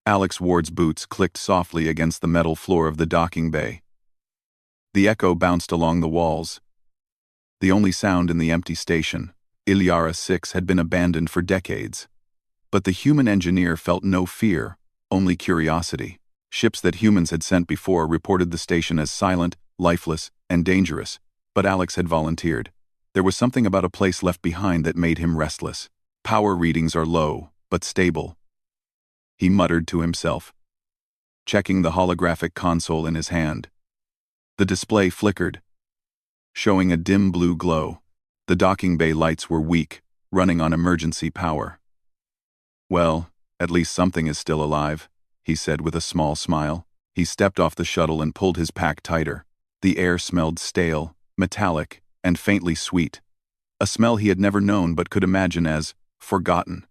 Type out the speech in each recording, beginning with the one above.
Alex Ward's boots clicked softly against the metal floor of the docking bay. The echo bounced along the walls. The only sound in the empty station, Ilyara 6 had been abandoned for decades. But the human engineer felt no fear, only curiosity. Ships that humans had sent before reported the station as silent, lifeless, and dangerous, but Alex had volunteered. There was something about a place left behind that made him restless. Power readings are low, but stable, he muttered to himself, checking the holographic console in his hand. The display flickered, showing a dim blue glow. The docking bay lights were weak, running on emergency power. Well, at least something is still alive, he said with a small smile. He stepped off the shuttle and pulled his pack tighter. The air smelled stale, metallic, and faintly sweet. A smell he had never known but could imagine as forgotten.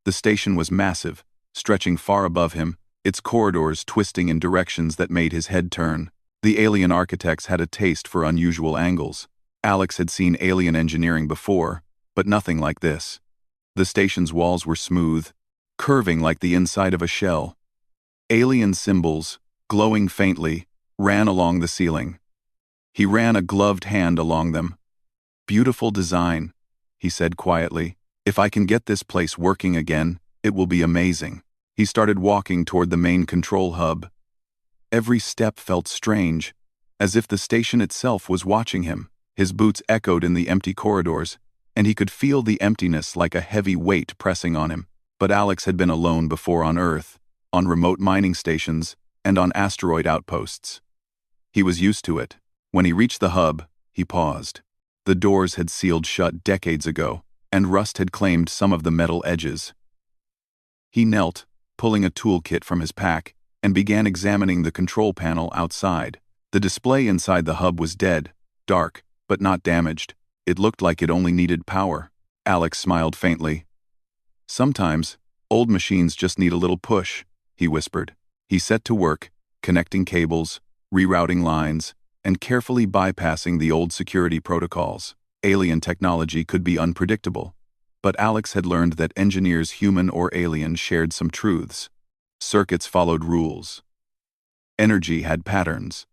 The station was massive, stretching far above him, its corridors twisting in directions that made his head turn. The alien architects had a taste for unusual angles. Alex had seen alien engineering before, but nothing like this. The station's walls were smooth, curving like the inside of a shell. Alien symbols, glowing faintly, ran along the ceiling. He ran a gloved hand along them. "Beautiful design," he said quietly. "If I can get this place working again, it will be amazing." He started walking toward the main control hub. Every step felt strange, as if the station itself was watching him. His boots echoed in the empty corridors, and he could feel the emptiness like a heavy weight pressing on him. But Alex had been alone before on Earth, on remote mining stations, and on asteroid outposts. He was used to it. When he reached the hub, he paused. The doors had sealed shut decades ago, and rust had claimed some of the metal edges. He knelt, pulling a toolkit from his pack, and began examining the control panel outside. The display inside the hub was dead, dark, but not damaged. It looked like it only needed power. Alex smiled faintly. "Sometimes, old machines just need a little push," he whispered. He set to work, connecting cables, rerouting lines, and carefully bypassing the old security protocols. Alien technology could be unpredictable, but Alex had learned that engineers, human or alien, shared some truths. Circuits followed rules. Energy had patterns.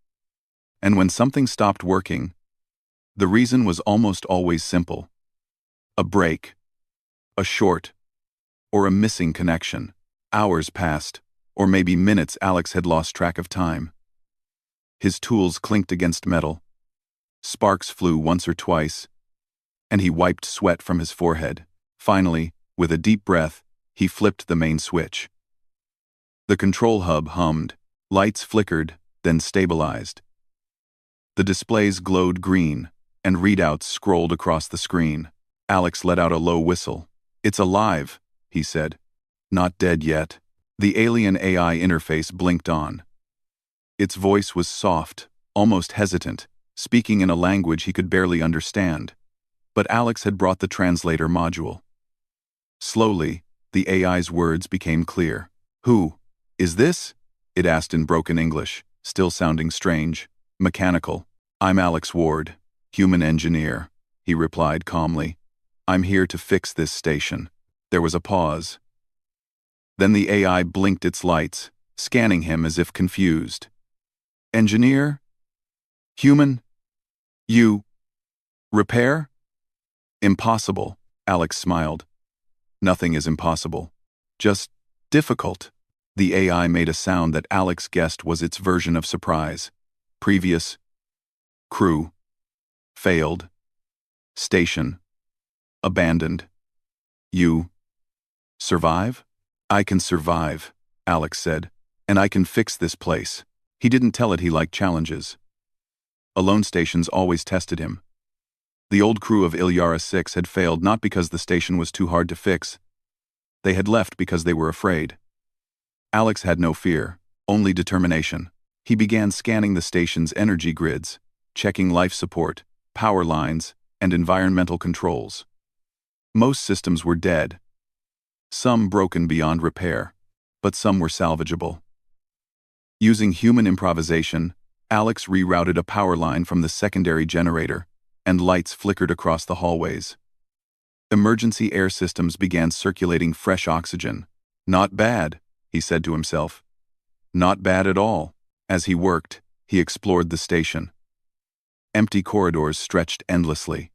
And when something stopped working, the reason was almost always simple. A break, a short, or a missing connection. Hours passed, or maybe minutes. Alex had lost track of time. His tools clinked against metal. Sparks flew once or twice, and he wiped sweat from his forehead. Finally, with a deep breath, he flipped the main switch. The control hub hummed. Lights flickered, then stabilized. The displays glowed green, and readouts scrolled across the screen. Alex let out a low whistle. "It's alive," he said. "Not dead yet." The alien AI interface blinked on. Its voice was soft, almost hesitant, speaking in a language he could barely understand. But Alex had brought the translator module. Slowly, the AI's words became clear. "Who is this?" it asked in broken English, still sounding strange, mechanical. "I'm Alex Ward, human engineer," he replied calmly. "I'm here to fix this station." There was a pause. Then the AI blinked its lights, scanning him as if confused. "Engineer? Human? You? Repair?" "Impossible," Alex smiled. "Nothing is impossible. Just difficult." The AI made a sound that Alex guessed was its version of surprise. Previous. Crew. Failed. Station. Abandoned. You. Survive? "I can survive," Alex said, "and I can fix this place." He didn't tell it he liked challenges. Alone stations always tested him. The old crew of Ilyara 6 had failed not because the station was too hard to fix. They had left because they were afraid. Alex had no fear, only determination. He began scanning the station's energy grids, checking life support, power lines, and environmental controls. Most systems were dead. Some broken beyond repair, but some were salvageable. Using human improvisation, Alex rerouted a power line from the secondary generator, and lights flickered across the hallways. Emergency air systems began circulating fresh oxygen. "Not bad," he said to himself. Not bad at all. As he worked, he explored the station. Empty corridors stretched endlessly.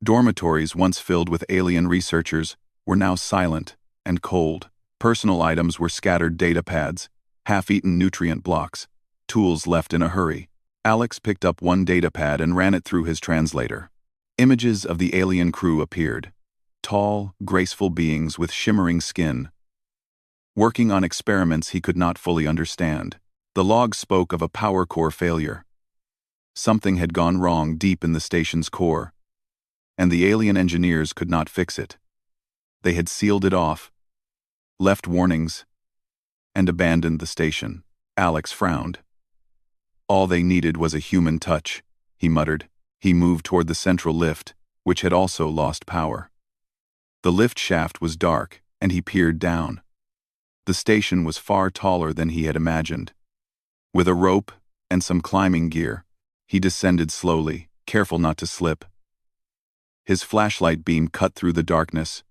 Dormitories once filled with alien researchers were now silent and cold. Personal items were scattered datapads, half-eaten nutrient blocks, tools left in a hurry. Alex picked up one datapad and ran it through his translator. Images of the alien crew appeared. Tall, graceful beings with shimmering skin, working on experiments he could not fully understand. The log spoke of a power core failure. Something had gone wrong deep in the station's core, and the alien engineers could not fix it. They had sealed it off, left warnings, and abandoned the station. Alex frowned. All they needed was a human touch, he muttered. He moved toward the central lift, which had also lost power. The lift shaft was dark, and he peered down. The station was far taller than he had imagined. With a rope and some climbing gear, he descended slowly, careful not to slip. His flashlight beam cut through the darkness,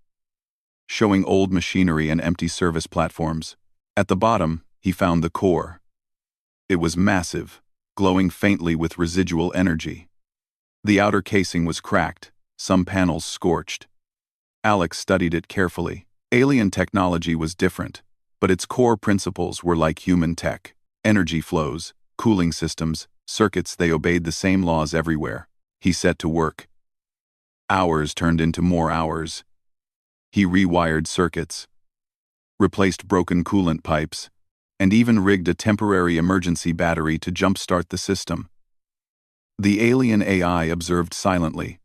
showing old machinery and empty service platforms. At the bottom, he found the core. It was massive, glowing faintly with residual energy. The outer casing was cracked, some panels scorched. Alex studied it carefully. Alien technology was different, but its core principles were like human tech. Energy flows, cooling systems, circuits. They obeyed the same laws everywhere. He set to work. Hours turned into more hours. He rewired circuits, replaced broken coolant pipes, and even rigged a temporary emergency battery to jumpstart the system. The alien AI observed silently,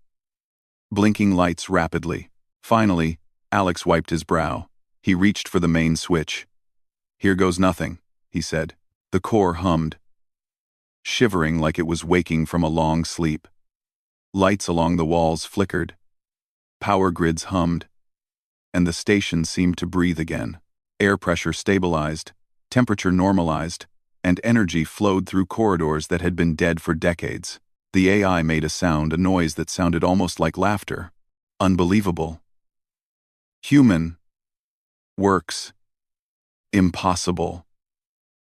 blinking lights rapidly. Finally, Alex wiped his brow. He reached for the main switch. Here goes nothing, he said. The core hummed, shivering like it was waking from a long sleep. Lights along the walls flickered. Power grids hummed, and the station seemed to breathe again. Air pressure stabilized, temperature normalized, and energy flowed through corridors that had been dead for decades. The AI made a noise that sounded almost like laughter. Unbelievable. Human. Works. Impossible.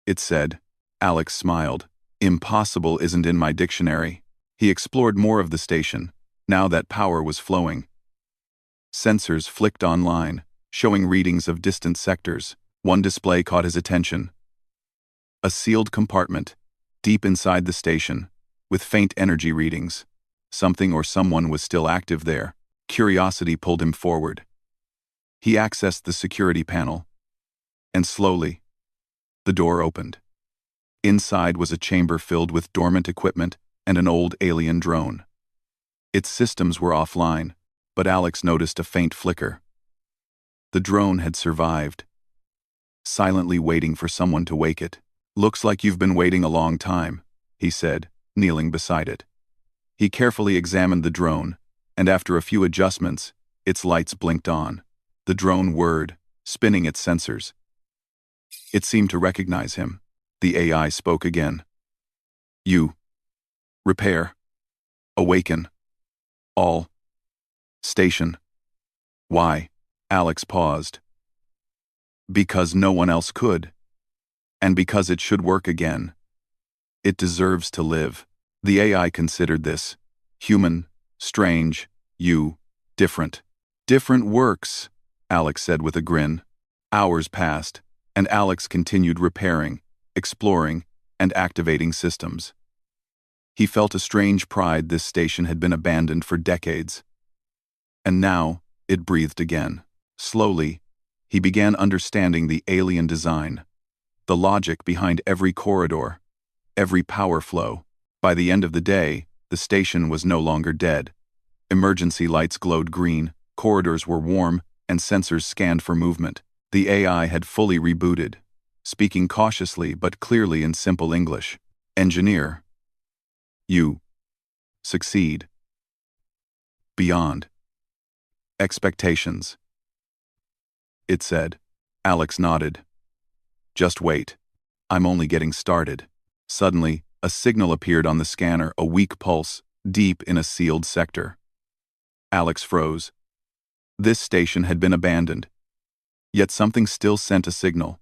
It said. Alex smiled. Impossible isn't in my dictionary. He explored more of the station, now that power was flowing. Sensors flicked online, showing readings of distant sectors. One display caught his attention. A sealed compartment, deep inside the station, with faint energy readings. Something or someone was still active there. Curiosity pulled him forward. He accessed the security panel, and slowly, the door opened. Inside was a chamber filled with dormant equipment and an old alien drone. Its systems were offline, but Alex noticed a faint flicker. The drone had survived, silently waiting for someone to wake it. Looks like you've been waiting a long time, he said, kneeling beside it. He carefully examined the drone, and after a few adjustments, its lights blinked on. The drone whirred, spinning its sensors. It seemed to recognize him. The AI spoke again. You. Repair. Awaken. All. Station. Why? Alex paused. Because no one else could. And because it should work again. It deserves to live. The AI considered this. Human, strange, you, different. Different works, Alex said with a grin. Hours passed, and Alex continued repairing, exploring, and activating systems. He felt a strange pride this station had been abandoned for decades. And now, it breathed again. Slowly, he began understanding the alien design, the logic behind every corridor, every power flow. By the end of the day, the station was no longer dead. Emergency lights glowed green, corridors were warm, and sensors scanned for movement. The AI had fully rebooted, speaking cautiously but clearly in simple English. Engineer. You. Succeed. Beyond. Expectations. It said. Alex nodded. Just wait. I'm only getting started. Suddenly, a signal appeared on the scanner, a weak pulse, deep in a sealed sector. Alex froze. This station had been abandoned. Yet something still sent a signal.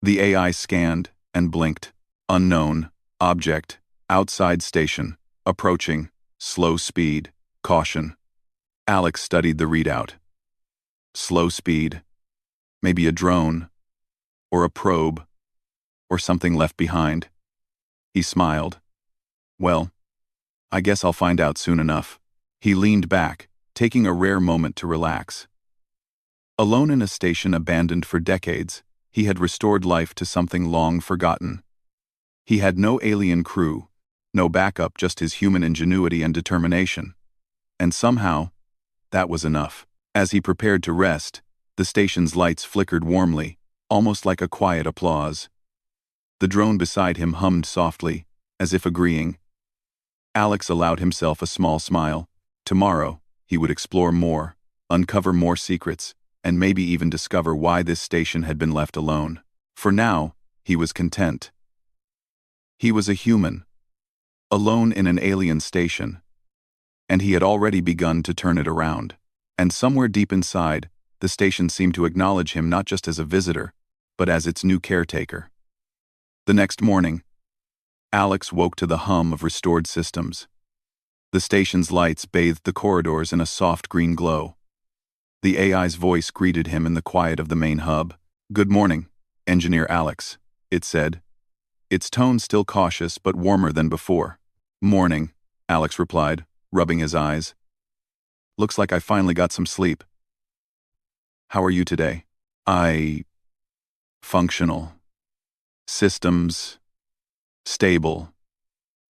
The AI scanned and blinked. Unknown, object, outside station, approaching, slow speed, caution. Alex studied the readout. Slow speed. Maybe a drone, or a probe, or something left behind. He smiled. Well, I guess I'll find out soon enough. He leaned back, taking a rare moment to relax. Alone in a station abandoned for decades, he had restored life to something long forgotten. He had no alien crew, no backup, just his human ingenuity and determination. And somehow, that was enough. As he prepared to rest, the station's lights flickered warmly, almost like a quiet applause. The drone beside him hummed softly, as if agreeing. Alex allowed himself a small smile. Tomorrow, he would explore more, uncover more secrets, and maybe even discover why this station had been left alone. For now, he was content. He was a human, alone in an alien station, and he had already begun to turn it around. And somewhere deep inside, the station seemed to acknowledge him not just as a visitor, but as its new caretaker. The next morning, Alex woke to the hum of restored systems. The station's lights bathed the corridors in a soft green glow. The AI's voice greeted him in the quiet of the main hub. "Good morning, Engineer Alex," it said, its tone still cautious but warmer than before. "Morning," Alex replied, rubbing his eyes. "Looks like I finally got some sleep. How are you today?" Functional. Systems. Stable.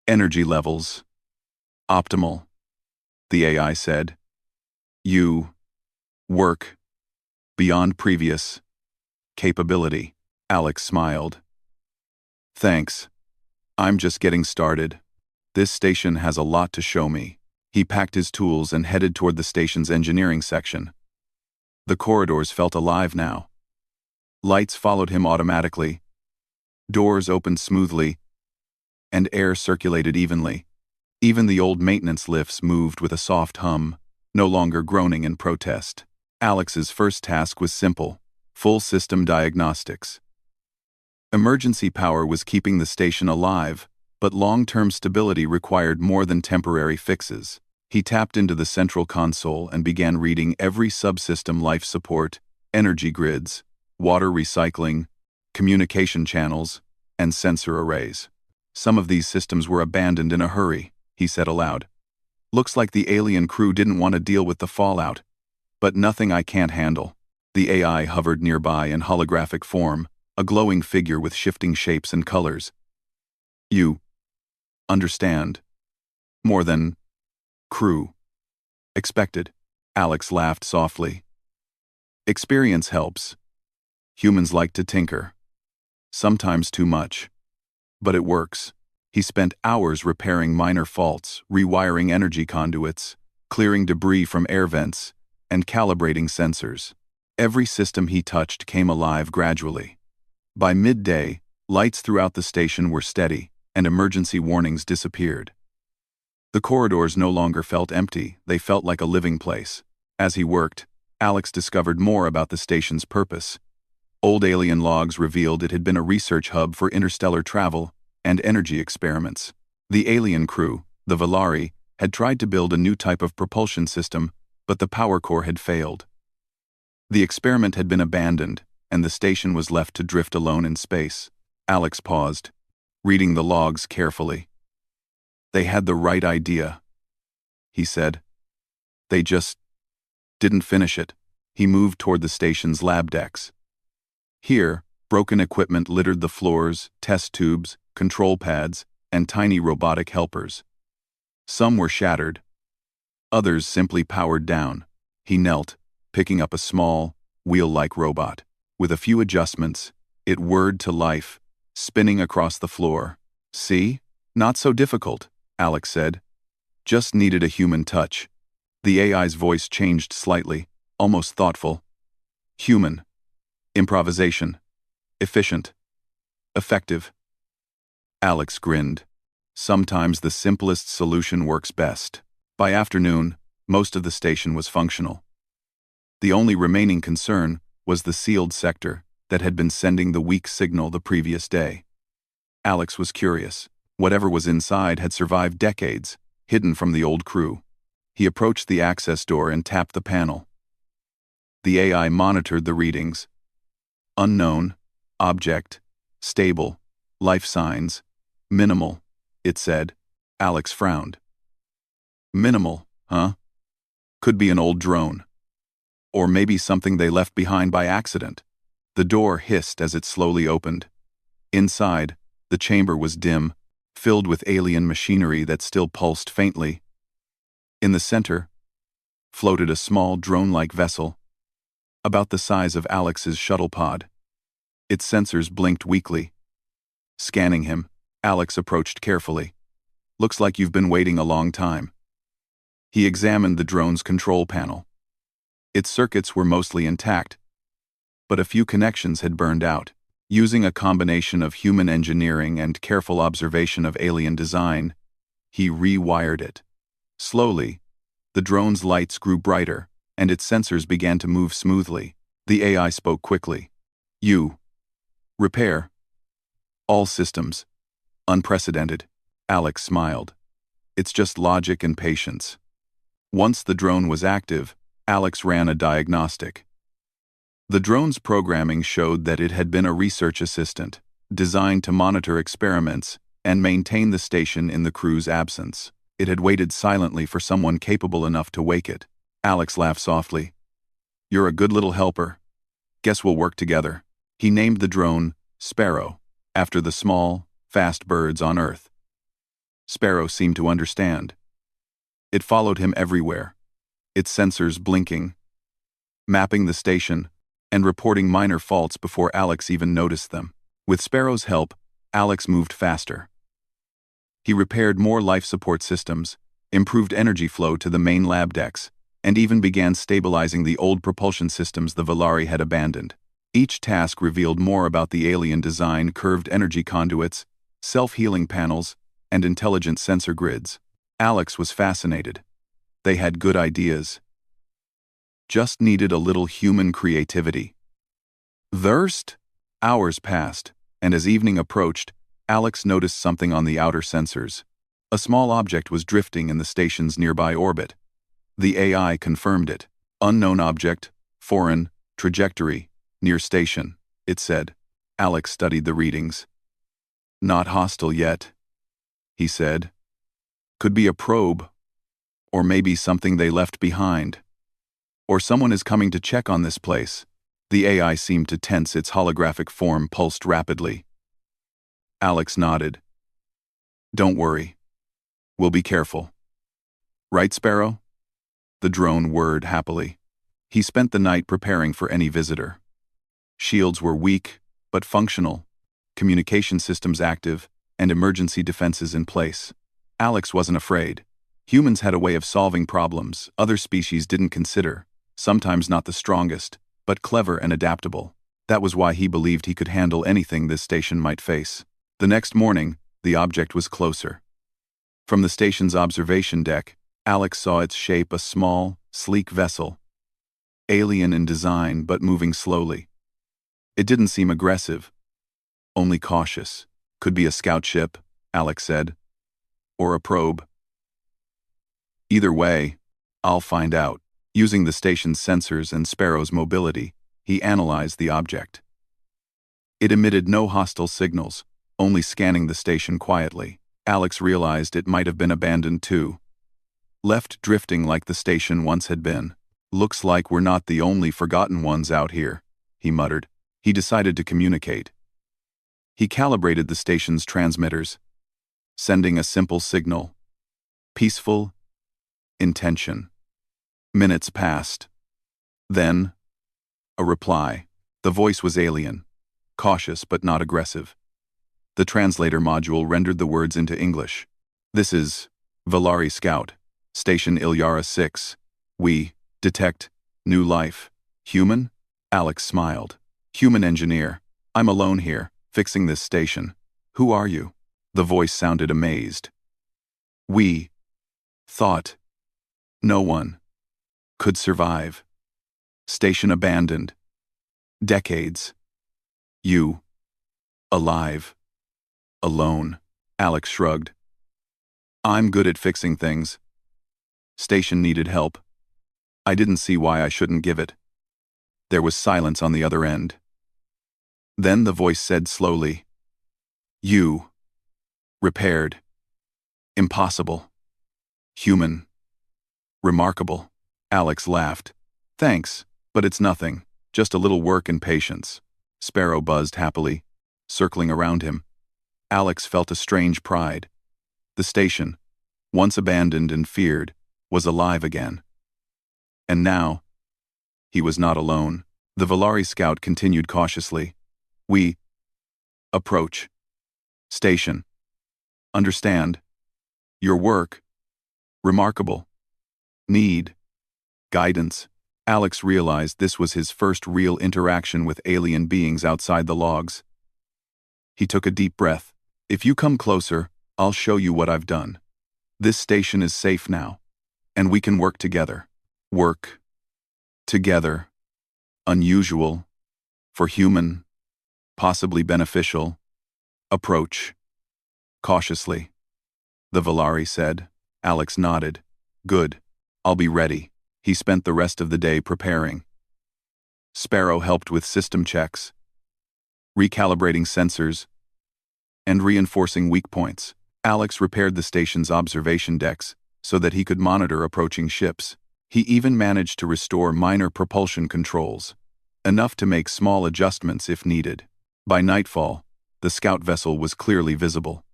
Energy levels. Optimal," the AI said. "You work beyond previous capability." Alex smiled. "Thanks. I'm just getting started. This station has a lot to show me." He packed his tools and headed toward the station's engineering section. The corridors felt alive now. Lights followed him automatically. Doors opened smoothly, and air circulated evenly. Even the old maintenance lifts moved with a soft hum, no longer groaning in protest. Alex's first task was simple: full system diagnostics. Emergency power was keeping the station alive, but long-term stability required more than temporary fixes. He tapped into the central console and began reading every subsystem: life support, energy grids, water recycling, communication channels, and sensor arrays. Some of these systems were abandoned in a hurry, he said aloud. "Looks like the alien crew didn't want to deal with the fallout. But nothing I can't handle." The AI hovered nearby in holographic form, a glowing figure with shifting shapes and colors. "You understand more than crew expected," Alex laughed softly. "Experience helps. Humans like to tinker. Sometimes too much. But it works." He spent hours repairing minor faults, rewiring energy conduits, clearing debris from air vents, and calibrating sensors. Every system he touched came alive gradually. By midday, lights throughout the station were steady, and emergency warnings disappeared. The corridors no longer felt empty, they felt like a living place. As he worked, Alex discovered more about the station's purpose. Old alien logs revealed it had been a research hub for interstellar travel and energy experiments. The alien crew, the Valari, had tried to build a new type of propulsion system, but the power core had failed. The experiment had been abandoned, and the station was left to drift alone in space. Alex paused, reading the logs carefully. "They had the right idea," he said. "They just didn't finish it." He moved toward the station's lab decks. Here, broken equipment littered the floors: test tubes, control pads, and tiny robotic helpers. Some were shattered. Others simply powered down. He knelt, picking up a small, wheel-like robot. With a few adjustments, it whirred to life, spinning across the floor. "See? Not so difficult," Alex said. "Just needed a human touch." The AI's voice changed slightly, almost thoughtful. "Human. Improvisation. Efficient. Effective." Alex grinned. Sometimes the simplest solution works best. By afternoon, most of the station was functional. The only remaining concern was the sealed sector, that had been sending the weak signal the previous day. Alex was curious. Whatever was inside had survived decades, hidden from the old crew. He approached the access door and tapped the panel. The AI monitored the readings. Unknown, object, stable, life signs, minimal, it said. Alex frowned. Minimal, huh? Could be an old drone. Or maybe something they left behind by accident. The door hissed as it slowly opened. Inside, the chamber was dim, filled with alien machinery that still pulsed faintly. In the center floated a small drone-like vessel, about the size of Alex's shuttle pod. Its sensors blinked weakly. Scanning him, Alex approached carefully. Looks like you've been waiting a long time. He examined the drone's control panel. Its circuits were mostly intact, but a few connections had burned out. Using a combination of human engineering and careful observation of alien design, he rewired it. Slowly, the drone's lights grew brighter, and its sensors began to move smoothly. The AI spoke quickly. Repair. All systems. Unprecedented. Alex smiled. It's just logic and patience. Once the drone was active, Alex ran a diagnostic. The drone's programming showed that it had been a research assistant, designed to monitor experiments and maintain the station in the crew's absence. It had waited silently for someone capable enough to wake it. Alex laughed softly. You're a good little helper. Guess we'll work together. He named the drone Sparrow, after the small, fast birds on Earth. Sparrow seemed to understand. It followed him everywhere, its sensors blinking, mapping the station, and reporting minor faults before Alex even noticed them. With Sparrow's help, Alex moved faster. He repaired more life support systems, improved energy flow to the main lab decks, and even began stabilizing the old propulsion systems the Valari had abandoned. Each task revealed more about the alien design: curved energy conduits, self-healing panels, and intelligent sensor grids. Alex was fascinated. They had good ideas. Just needed a little human creativity. Thirst? Hours passed, and as evening approached, Alex noticed something on the outer sensors. A small object was drifting in the station's nearby orbit. The AI confirmed it. Unknown object, foreign, trajectory, near station, it said. Alex studied the readings. Not hostile yet, he said. Could be a probe, or maybe something they left behind. Or someone is coming to check on this place. The AI seemed to tense. Its holographic form pulsed rapidly. Alex nodded. Don't worry. We'll be careful. Right, Sparrow? The drone whirred happily. He spent the night preparing for any visitor. Shields were weak, but functional, communication systems active, and emergency defenses in place. Alex wasn't afraid. Humans had a way of solving problems other species didn't consider, sometimes not the strongest, but clever and adaptable. That was why he believed he could handle anything this station might face. The next morning, the object was closer. From the station's observation deck, Alex saw its shape: a small, sleek vessel. Alien in design, but moving slowly. It didn't seem aggressive, only cautious. Could be a scout ship, Alex said. Or a probe. Either way, I'll find out. Using the station's sensors and Sparrow's mobility, he analyzed the object. It emitted no hostile signals, only scanning the station quietly. Alex realized it might have been abandoned too. Left drifting like the station once had been. Looks like we're not the only forgotten ones out here, he muttered. He decided to communicate. He calibrated the station's transmitters, sending a simple signal. Peaceful intention. Minutes passed. Then, a reply. The voice was alien, cautious but not aggressive. The translator module rendered the words into English. This is Valari Scout, Station Ilyara 6. We detect new life. Human? Alex smiled. Human engineer. I'm alone here, fixing this station. Who are you? The voice sounded amazed. We thought no one could survive. Station abandoned. Decades. You. Alive. Alone. Alex shrugged. I'm good at fixing things. Station needed help. I didn't see why I shouldn't give it. There was silence on the other end. Then the voice said slowly, You. Repaired. Impossible. Human. Remarkable. Alex laughed. Thanks, but it's nothing. Just a little work and patience. Sparrow buzzed happily, circling around him. Alex felt a strange pride. The station, once abandoned and feared, was alive again. And now, he was not alone. The Valari scout continued cautiously. We approach. Station. Understand. Your work. Remarkable. Need. Guidance. Alex realized this was his first real interaction with alien beings outside the logs. He took a deep breath. If you come closer, I'll show you what I've done. This station is safe now, and we can work together. Work. Together. Unusual. For human. Possibly beneficial. Approach. Cautiously. The Valari said. Alex nodded. Good. I'll be ready. He spent the rest of the day preparing. Sparrow helped with system checks, recalibrating sensors, and reinforcing weak points. Alex repaired the station's observation decks so that he could monitor approaching ships. He even managed to restore minor propulsion controls, enough to make small adjustments if needed. By nightfall, the scout vessel was clearly visible.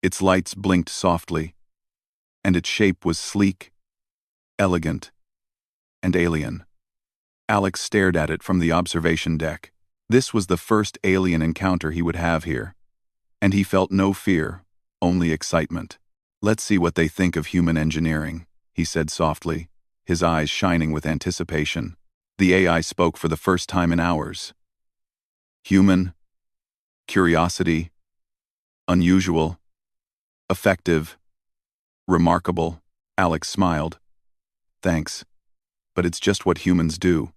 Its lights blinked softly, and its shape was sleek, elegant, and alien. Alex stared at it from the observation deck. This was the first alien encounter he would have here, and he felt no fear, only excitement. Let's see what they think of human engineering, he said softly, his eyes shining with anticipation. The AI spoke for the first time in hours. Human. Curiosity. Unusual. Effective. Remarkable. Alex smiled. Thanks. But it's just what humans do.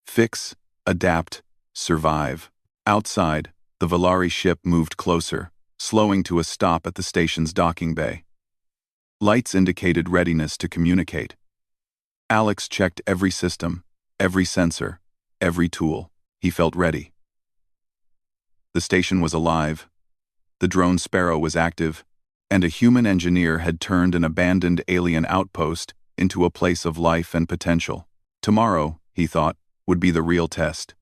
Fix, adapt, survive. Outside, the Valari ship moved closer, slowing to a stop at the station's docking bay. Lights indicated readiness to communicate. Alex checked every system, every sensor, every tool. He felt ready. The station was alive. The drone Sparrow was active, and a human engineer had turned an abandoned alien outpost into a place of life and potential. Tomorrow, he thought, would be the real test.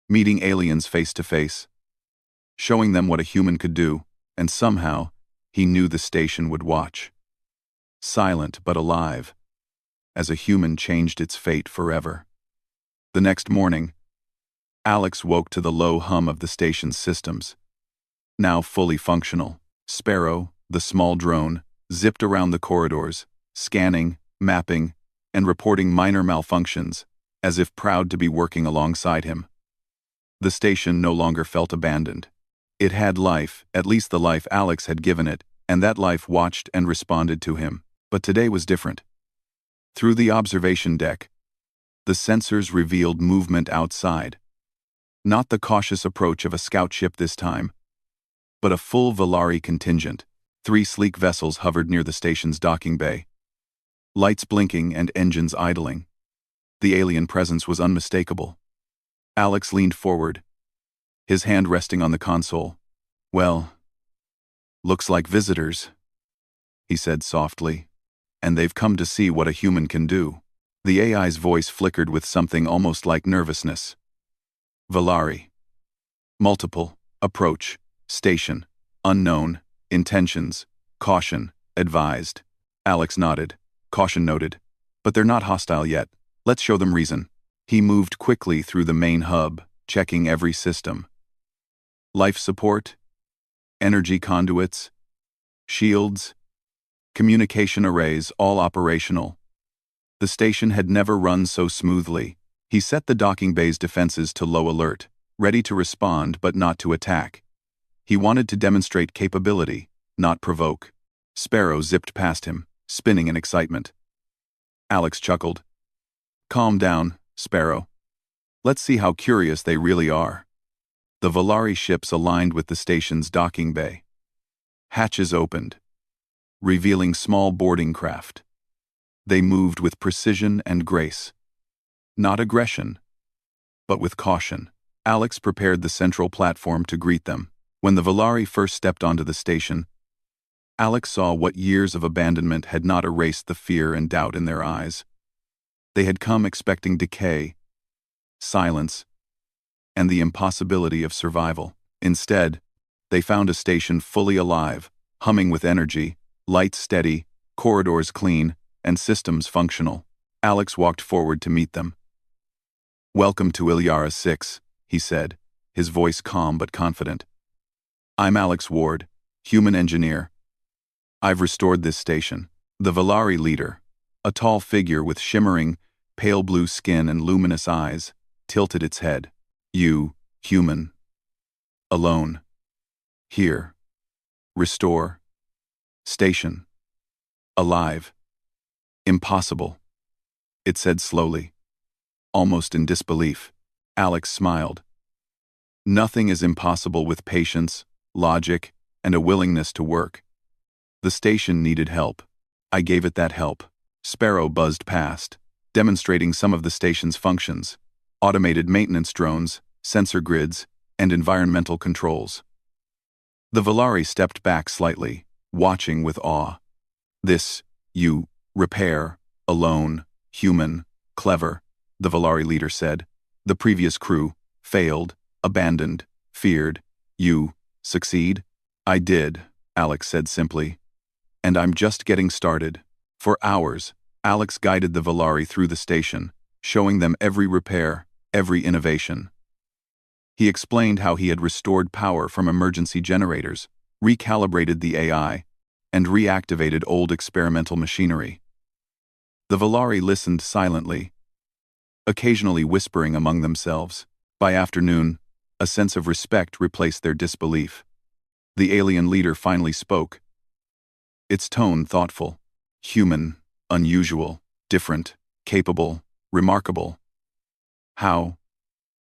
Meeting aliens face to face, showing them what a human could do, and somehow, he knew the station would watch. Silent but alive, as a human changed its fate forever. The next morning, Alex woke to the low hum of the station's systems. Now fully functional, Sparrow, the small drone, zipped around the corridors, scanning, mapping, and reporting minor malfunctions, as if proud to be working alongside him. The station no longer felt abandoned. It had life, at least the life Alex had given it, and that life watched and responded to him. But today was different. Through the observation deck, the sensors revealed movement outside. Not the cautious approach of a scout ship this time, but a full Valari contingent. 3 sleek vessels hovered near the station's docking bay, lights blinking and engines idling. The alien presence was unmistakable. Alex leaned forward, his hand resting on the console. Well, looks like visitors, he said softly, and they've come to see what a human can do. The AI's voice flickered with something almost like nervousness. Valari. Multiple. Approach. Station. Unknown. Intentions. Caution. Advised. Alex nodded. Caution noted. But they're not hostile yet. Let's show them reason. He moved quickly through the main hub, checking every system. Life support. Energy conduits. Shields. Communication arrays, all operational. The station had never run so smoothly. He set the docking bay's defenses to low alert, ready to respond but not to attack. He wanted to demonstrate capability, not provoke. Sparrow zipped past him, spinning in excitement. Alex chuckled. Calm down, Sparrow. Let's see how curious they really are. The Volari ships aligned with the station's docking bay. Hatches opened, revealing small boarding craft. They moved with precision and grace. Not aggression, but with caution. Alex prepared the central platform to greet them. When the Volari first stepped onto the station, Alex saw what years of abandonment had not erased the fear and doubt in their eyes. They had come expecting decay, silence, and the impossibility of survival. Instead, they found a station fully alive, humming with energy, lights steady, corridors clean, and systems functional. Alex walked forward to meet them. "Welcome to Ilyara 6, he said, his voice calm but confident. "I'm Alex Ward, human engineer. I've restored this station." The Volari leader, a tall figure with shimmering, pale blue skin and luminous eyes, tilted its head. "You, human. Alone. Here. Restore. Station. Alive. Impossible," it said slowly, almost in disbelief. Alex smiled. "Nothing is impossible with patience, logic, and a willingness to work. The station needed help. I gave it that help." Sparrow buzzed past, demonstrating some of the station's functions: automated maintenance drones, sensor grids, and environmental controls. The Volari stepped back slightly, watching with awe. "This, you, repair, alone, human, clever," the Volari leader said. "The previous crew, failed, abandoned, feared. You, succeed?" "I did," Alex said simply. "And I'm just getting started." For hours, Alex guided the Volari through the station, showing them every repair, every innovation. He explained how he had restored power from emergency generators, recalibrated the AI, and reactivated old experimental machinery. The Volari listened silently, occasionally whispering among themselves. By afternoon, a sense of respect replaced their disbelief. The alien leader finally spoke, its tone thoughtful. "Human, unusual, different, capable, remarkable. How?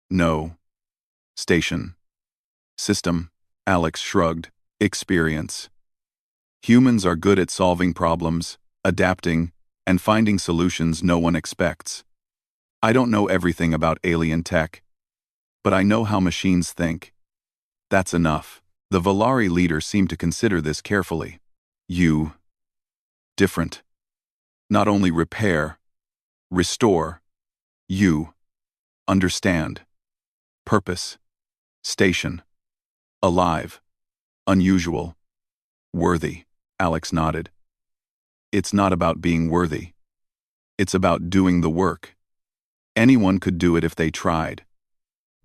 No. Station. System." Alex shrugged. "Experience. Humans are good at solving problems, adapting, and finding solutions no one expects. I don't know everything about alien tech, but I know how machines think. That's enough." The Volari leader seemed to consider this carefully. "You. Different. Not only repair, restore. You. Understand. Purpose. Station. Alive. Unusual. Worthy." Alex nodded. "It's not about being worthy. It's about doing the work. Anyone could do it if they tried.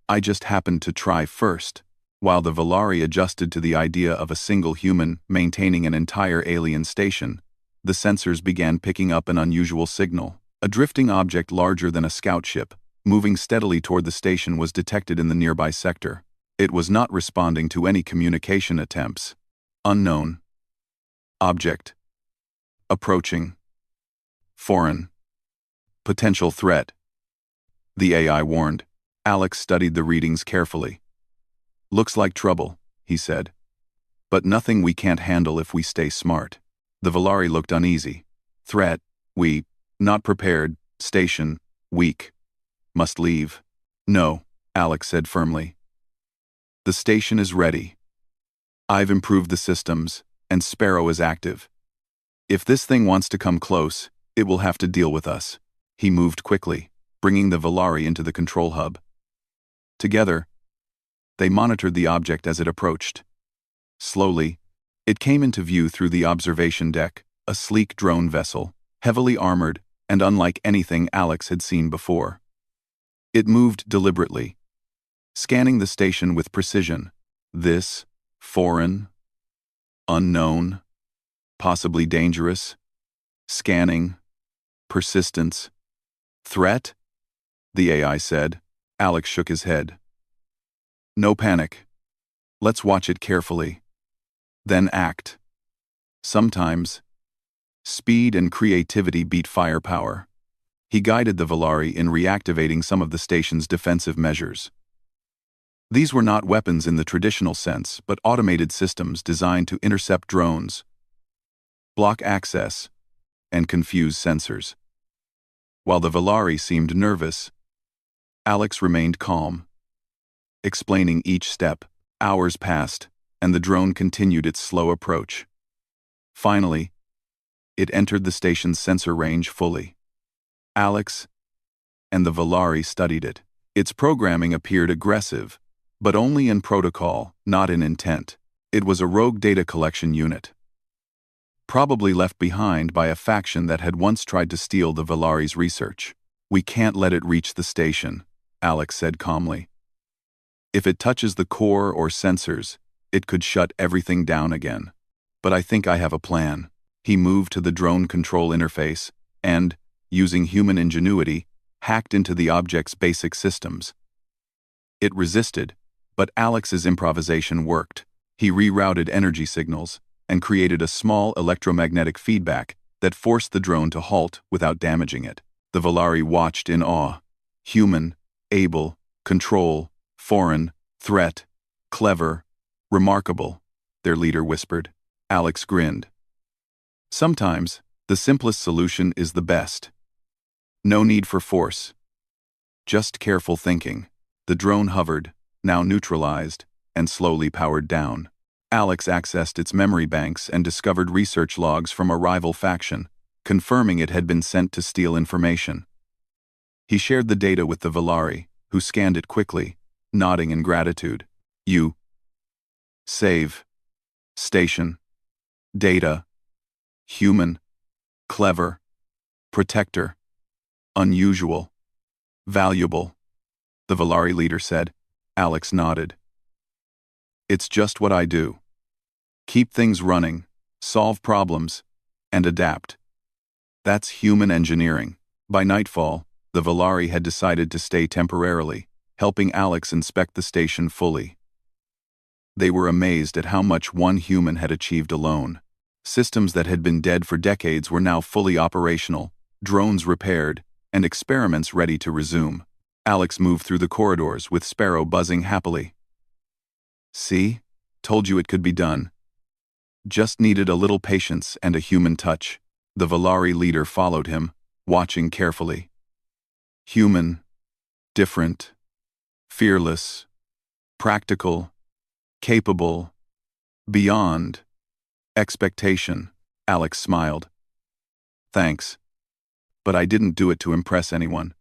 I just happened to try first." While the Volari adjusted to the idea of a single human maintaining an entire alien station, the sensors began picking up an unusual signal. A drifting object larger than a scout ship, moving steadily toward the station, was detected in the nearby sector. It was not responding to any communication attempts. Unknown. Object. Approaching. Foreign. Potential threat. The AI warned. Alex studied the readings carefully. "Looks like trouble," he said. "But nothing we can't handle if we stay smart." The Volari looked uneasy. "Threat, we, not prepared, station, weak. Must leave." "No," Alex said firmly. "The station is ready. I've improved the systems, and Sparrow is active. If this thing wants to come close, it will have to deal with us." He moved quickly, bringing the Volari into the control hub. Together, they monitored the object as it approached. Slowly, it came into view through the observation deck, a sleek drone vessel, heavily armored and unlike anything Alex had seen before. It moved deliberately, scanning the station with precision. This, foreign, unknown, possibly dangerous, scanning, persistence, threat, the AI said. Alex shook his head. "No panic. Let's watch it carefully. Then act. Sometimes, speed and creativity beat firepower." He guided the Valari in reactivating some of the station's defensive measures. These were not weapons in the traditional sense, but automated systems designed to intercept drones, block access, and confuse sensors. While the Valari seemed nervous, Alex remained calm, explaining each step. Hours passed, and the drone continued its slow approach. Finally, it entered the station's sensor range fully. Alex and the Valari studied it. Its programming appeared aggressive, but only in protocol, not in intent. It was a rogue data collection unit, probably left behind by a faction that had once tried to steal the Valari's research. "We can't let it reach the station," Alex said calmly. "If it touches the core or sensors, it could shut everything down again. But I think I have a plan." He moved to the drone control interface and, using human ingenuity, hacked into the object's basic systems. It resisted, but Alex's improvisation worked. He rerouted energy signals and created a small electromagnetic feedback that forced the drone to halt without damaging it. The Valari watched in awe. Human, able, control, foreign, threat, clever, remarkable, their leader whispered. Alex grinned. Sometimes, the simplest solution is the best. No need for force. Just careful thinking. The drone hovered, now neutralized, and slowly powered down. Alex accessed its memory banks and discovered research logs from a rival faction, confirming it had been sent to steal information. He shared the data with the Valari, who scanned it quickly, nodding in gratitude. "You save station data, human, clever, protector, unusual, valuable," the Valari leader said. Alex nodded. "It's just what I do. Keep things running, solve problems, and adapt. That's human engineering." By nightfall, the Valari had decided to stay temporarily, helping Alex inspect the station fully. They were amazed at how much one human had achieved alone. Systems that had been dead for decades were now fully operational, drones repaired, and experiments ready to resume. Alex moved through the corridors with Sparrow buzzing happily. "See? Told you it could be done. Just needed a little patience and a human touch." The Valari leader followed him, watching carefully. Human, different, fearless, practical, capable, beyond expectation. Alex smiled. "Thanks. But I didn't do it to impress anyone.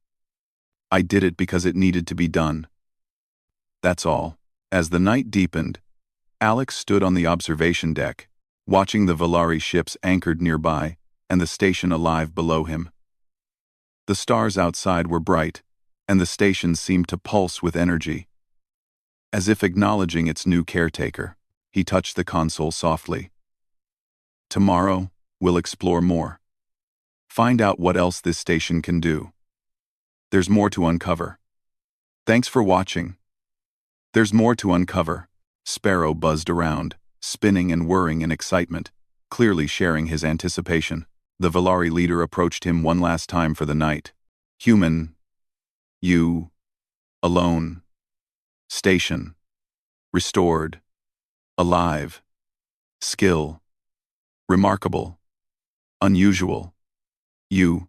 I did it because it needed to be done. That's all." As the night deepened, Alex stood on the observation deck, watching the Valari ships anchored nearby and the station alive below him. The stars outside were bright, and the station seemed to pulse with energy. As if acknowledging its new caretaker, he touched the console softly. "Tomorrow, we'll explore more. Find out what else this station can do. There's more to uncover. Thanks for watching." "There's more to uncover." Sparrow buzzed around, spinning and whirring in excitement, clearly sharing his anticipation. The Valari leader approached him one last time for the night. "Human. You. Alone. Station. Restored. Alive. Skill. Remarkable. Unusual. You.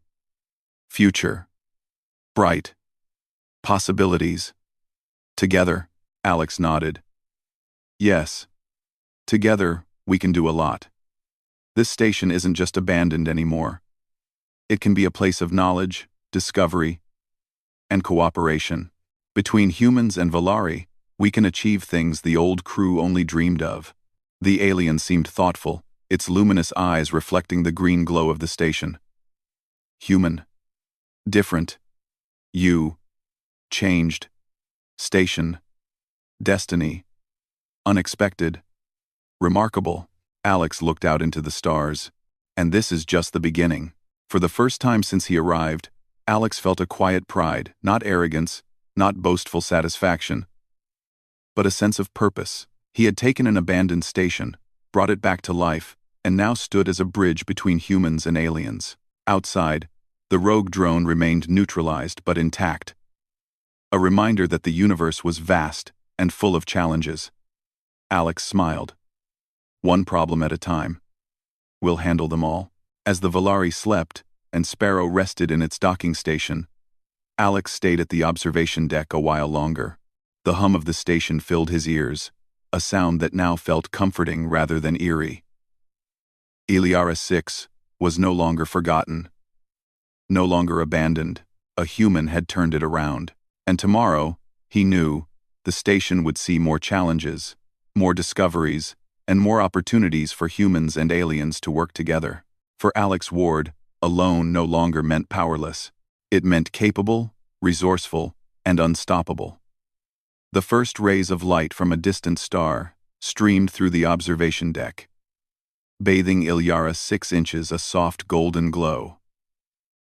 Future. Bright. Possibilities. Together." Alex nodded. "Yes. Together, we can do a lot. This station isn't just abandoned anymore. It can be a place of knowledge, discovery, and cooperation. Between humans and Valari, we can achieve things the old crew only dreamed of." The alien seemed thoughtful, its luminous eyes reflecting the green glow of the station. "Human. Different. You. Changed. Station. Destiny. Unexpected. Remarkable." Alex looked out into the stars. And this is just the beginning. For the first time since he arrived, Alex felt a quiet pride, not arrogance, not boastful satisfaction, but a sense of purpose. He had taken an abandoned station, brought it back to life, and now stood as a bridge between humans and aliens. Outside, The rogue drone remained neutralized but intact. A reminder that the universe was vast and full of challenges. Alex smiled. One problem at a time. We'll handle them all. As the Volari slept and Sparrow rested in its docking station, Alex stayed at the observation deck a while longer. The hum of the station filled his ears, a sound that now felt comforting rather than eerie. Iliara 6 was no longer forgotten. No longer abandoned, a human had turned it around. And tomorrow, he knew, the station would see more challenges, more discoveries, and more opportunities for humans and aliens to work together. For Alex Ward, alone no longer meant powerless. It meant capable, resourceful, and unstoppable. The first rays of light from a distant star streamed through the observation deck, bathing Iliara 6 inches a soft golden glow.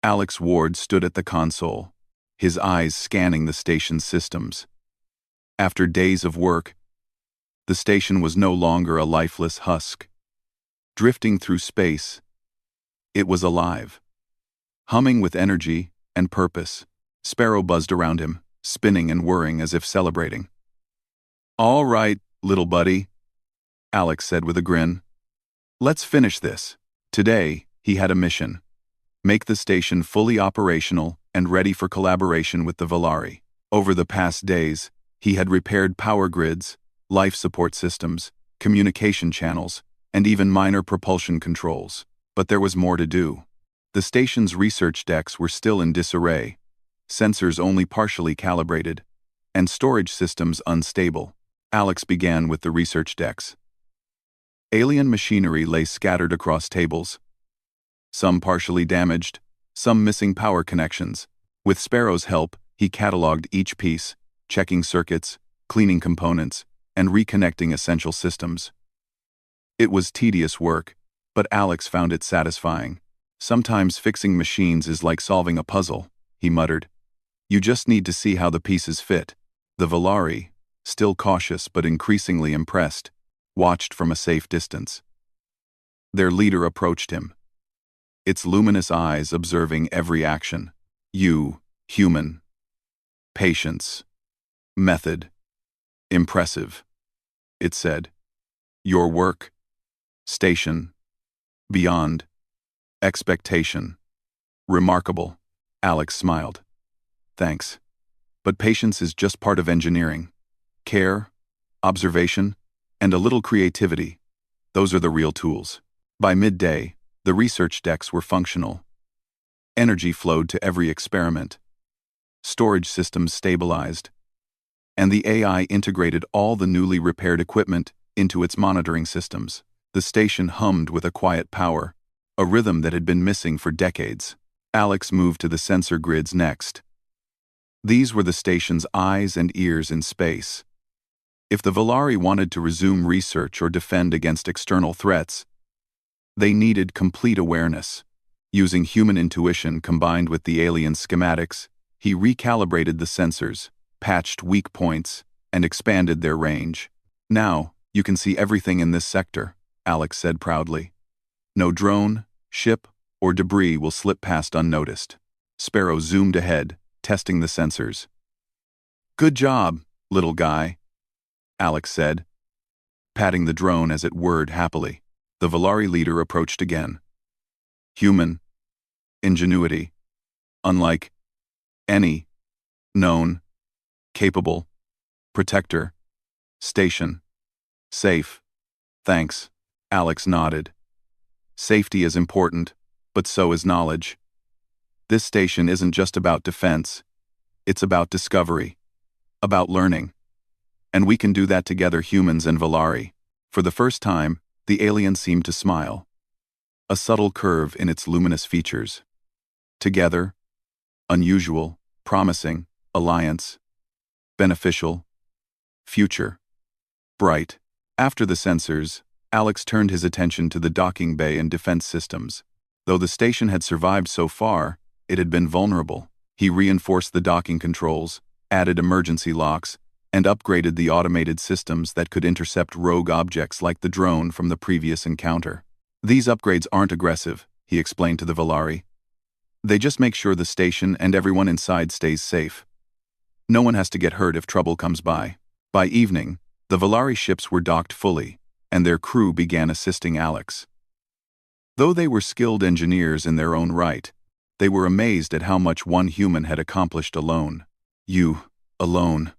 Alex Ward stood at the console, his eyes scanning the station's systems. After days of work, the station was no longer a lifeless husk. Drifting through space, it was alive. Humming with energy and purpose, Sparrow buzzed around him, spinning and whirring as if celebrating. "All right, little buddy," Alex said with a grin. "Let's finish this." Today, he had a mission. Make the station fully operational and ready for collaboration with the Volari. Over the past days, he had repaired power grids, life support systems, communication channels, and even minor propulsion controls. But there was more to do. The station's research decks were still in disarray, sensors only partially calibrated, and storage systems unstable. Alex began with the research decks. Alien machinery lay scattered across tables, some partially damaged, some missing power connections. With Sparrow's help, he cataloged each piece, checking circuits, cleaning components, and reconnecting essential systems. It was tedious work, but Alex found it satisfying. "Sometimes fixing machines is like solving a puzzle," he muttered. "You just need to see how the pieces fit." The Volari, still cautious but increasingly impressed, watched from a safe distance. Their leader approached him, its luminous eyes observing every action. "You, human. Patience. Method. Impressive," it said. "Your work. Station. Beyond expectation. Remarkable." Alex smiled. "Thanks. But patience is just part of engineering. Care, observation, and a little creativity. Those are the real tools." By midday, the research decks were functional. Energy flowed to every experiment. Storage systems stabilized. And the AI integrated all the newly repaired equipment into its monitoring systems. The station hummed with a quiet power, a rhythm that had been missing for decades. Alex moved to the sensor grids next. These were the station's eyes and ears in space. If the Volari wanted to resume research or defend against external threats, they needed complete awareness. Using human intuition combined with the alien schematics, he recalibrated the sensors, patched weak points, and expanded their range. "Now, you can see everything in this sector," Alex said proudly. "No drone, ship, or debris will slip past unnoticed." Sparrow zoomed ahead, testing the sensors. "Good job, little guy," Alex said, patting the drone as it whirred happily. The Volari leader approached again. "Human. Ingenuity. Unlike any known. Capable. Protector. Station. Safe. Thanks." Alex nodded. "Safety is important, but so is knowledge. This station isn't just about defense. It's about discovery. About learning. And we can do that together, humans and Volari." For the first time, the alien seemed to smile. A subtle curve in its luminous features. Together, unusual, promising, alliance, beneficial, future, bright. After the sensors, Alex turned his attention to the docking bay and defense systems. Though the station had survived so far, it had been vulnerable. He reinforced the docking controls, added emergency locks, and upgraded the automated systems that could intercept rogue objects like the drone from the previous encounter. "These upgrades aren't aggressive," he explained to the Volari. They just make sure the station and everyone inside stays safe. No one has to get hurt if trouble comes by. By evening, the Valari ships were docked fully, and their crew began assisting Alex. Though they were skilled engineers in their own right, they were amazed at how much one human had accomplished alone. You, alone.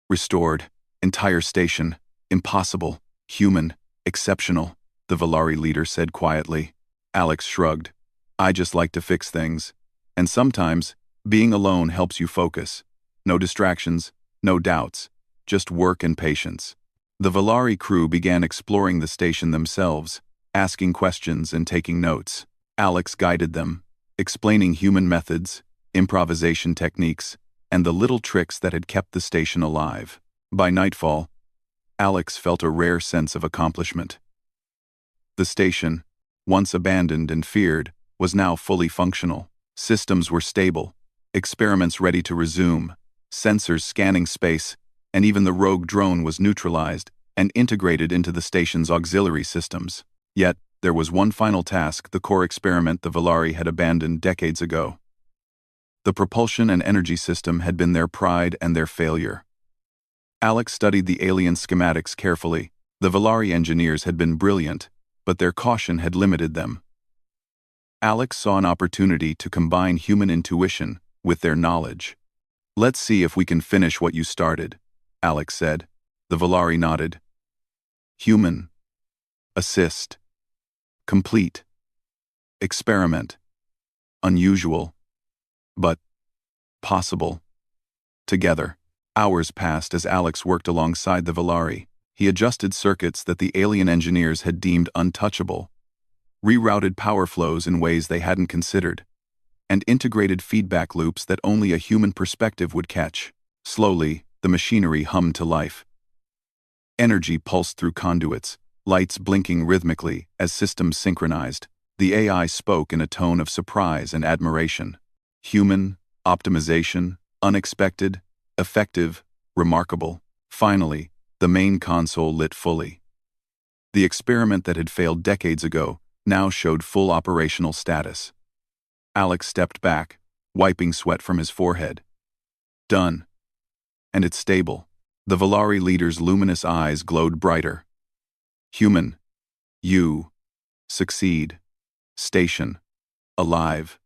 Restored, entire station, impossible, human, exceptional, the Valari leader said quietly. Alex shrugged. I just like to fix things. And sometimes, being alone helps you focus. No distractions, no doubts, just work and patience. The Valari crew began exploring the station themselves, asking questions and taking notes. Alex guided them, explaining human methods, improvisation techniques, and the little tricks that had kept the station alive. By nightfall, Alex felt a rare sense of accomplishment. The station, once abandoned and feared, was now fully functional. Systems were stable, experiments ready to resume, sensors scanning space, and even the rogue drone was neutralized and integrated into the station's auxiliary systems. Yet, there was one final task, the core experiment the Valari had abandoned decades ago. The propulsion and energy system had been their pride and their failure. Alex studied the alien schematics carefully. The Valari engineers had been brilliant, but their caution had limited them. Alex saw an opportunity to combine human intuition with their knowledge. Let's see if we can finish what you started, Alex said. The Valari nodded. Human. Assist. Complete. Experiment. Unusual. But possible. Together. Hours passed as Alex worked alongside the Valari. He adjusted circuits that the alien engineers had deemed untouchable, rerouted power flows in ways they hadn't considered, and integrated feedback loops that only a human perspective would catch. Slowly, the machinery hummed to life. Energy pulsed through conduits, lights blinking rhythmically as systems synchronized. The AI spoke in a tone of surprise and admiration. Human, optimization, unexpected, effective, remarkable. Finally, the main console lit fully. The experiment that had failed decades ago now showed full operational status. Alex stepped back, wiping sweat from his forehead. Done. And it's stable. The Valari leader's luminous eyes glowed brighter. Human. You. Succeed. Station. Alive.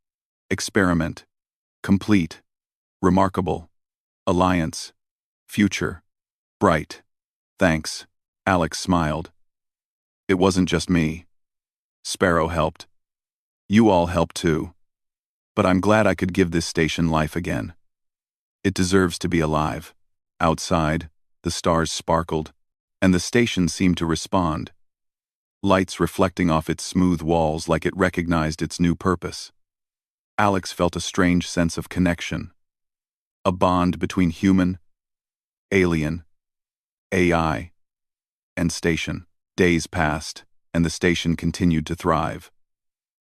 Experiment. Complete. Remarkable. Alliance. Future. Bright. Thanks. Alex smiled. It wasn't just me. Sparrow helped. You all helped too. But I'm glad I could give this station life again. It deserves to be alive. Outside, the stars sparkled, and the station seemed to respond, lights reflecting off its smooth walls like it recognized its new purpose. Alex felt a strange sense of connection, a bond between human, alien, AI, and station. Days passed, and the station continued to thrive.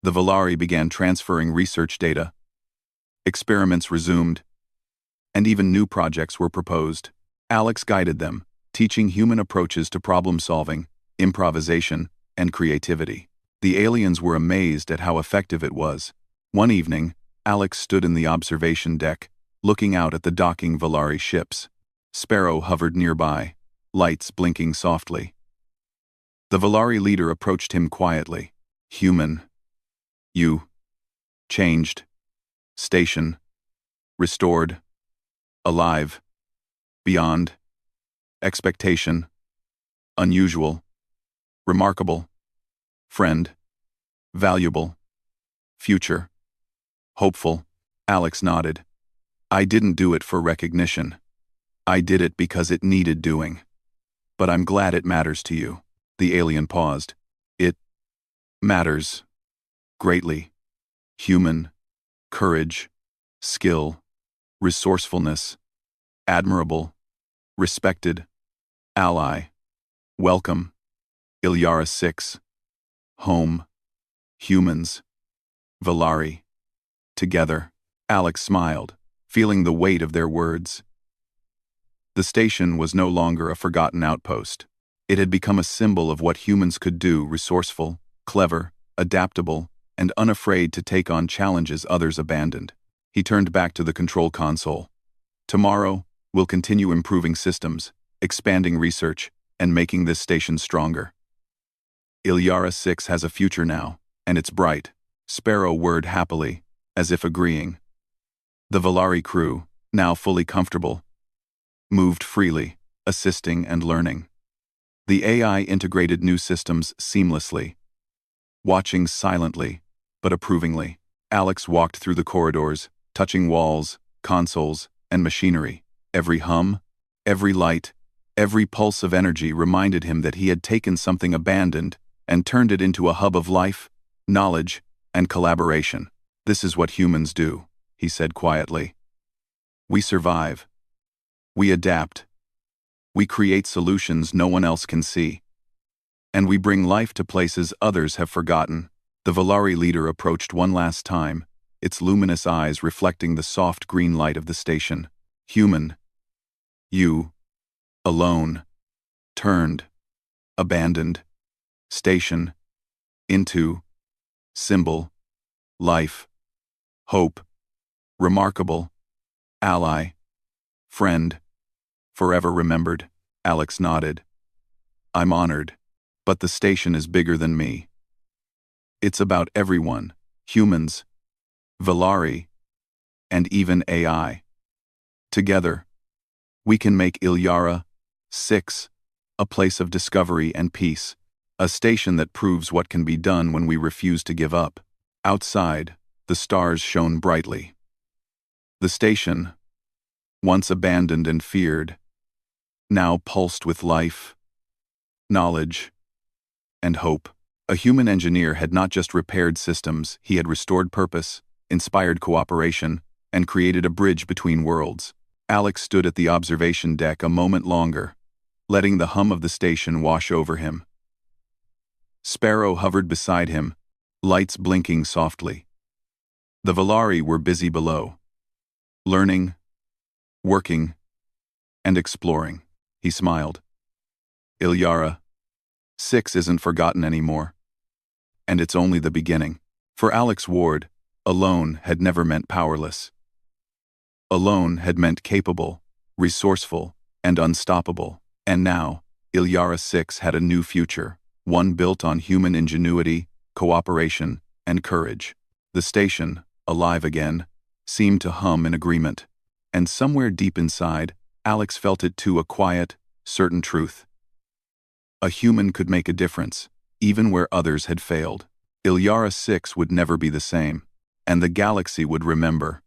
The Valari began transferring research data, experiments resumed, and even new projects were proposed. Alex guided them, teaching human approaches to problem-solving, improvisation, and creativity. The aliens were amazed at how effective it was. One evening, Alex stood in the observation deck, looking out at the docking Valari ships. Sparrow hovered nearby, lights blinking softly. The Valari leader approached him quietly. Human. You. Changed. Station. Restored. Alive. Beyond. Expectation. Unusual. Remarkable. Friend. Valuable. Future. Hopeful. Alex nodded. I didn't do it for recognition. I did it because it needed doing. But I'm glad it matters to you. The alien paused. It matters. Greatly. Human. Courage. Skill. Resourcefulness. Admirable. Respected. Ally. Welcome. Ilyara 6. Home. Humans. Valari. Together. Alex smiled, feeling the weight of their words. The station was no longer a forgotten outpost. It had become a symbol of what humans could do: resourceful, clever, adaptable, and unafraid to take on challenges others abandoned. He turned back to the control console. Tomorrow, we'll continue improving systems, expanding research, and making this station stronger. Ilyara 6 has a future now, and it's bright, Sparrow whirred happily, as if agreeing. The Valari crew, now fully comfortable, moved freely, assisting and learning. The AI integrated new systems seamlessly, watching silently, but approvingly. Alex walked through the corridors, touching walls, consoles, and machinery. Every hum, every light, every pulse of energy reminded him that he had taken something abandoned and turned it into a hub of life, knowledge, and collaboration. "This is what humans do," he said quietly. "We survive. We adapt. We create solutions no one else can see. And we bring life to places others have forgotten." The Valari leader approached one last time, its luminous eyes reflecting the soft green light of the station. "Human. You. Alone. Turned. Abandoned. Station. Into. Symbol. Life. Hope. Remarkable. Ally. Friend. Forever remembered." Alex nodded. "I'm honored. But the station is bigger than me. It's about everyone, humans, Valari, and even AI. Together, we can make Ilyara 6 a place of discovery and peace, a station that proves what can be done when we refuse to give up." Outside, the stars shone brightly. The station, once abandoned and feared, now pulsed with life, knowledge, and hope. A human engineer had not just repaired systems, he had restored purpose, inspired cooperation, and created a bridge between worlds. Alex stood at the observation deck a moment longer, letting the hum of the station wash over him. Sparrow hovered beside him, lights blinking softly. The Valari were busy below, learning, working, and exploring. He smiled. Ilyara 6 isn't forgotten anymore. And it's only the beginning. For Alex Ward, alone had never meant powerless. Alone had meant capable, resourceful, and unstoppable. And now, Ilyara 6 had a new future, one built on human ingenuity, cooperation, and courage. The station, alive again, seemed to hum in agreement. And somewhere deep inside, Alex felt it too, a quiet, certain truth. A human could make a difference, even where others had failed. Ilyara 6 would never be the same, and the galaxy would remember.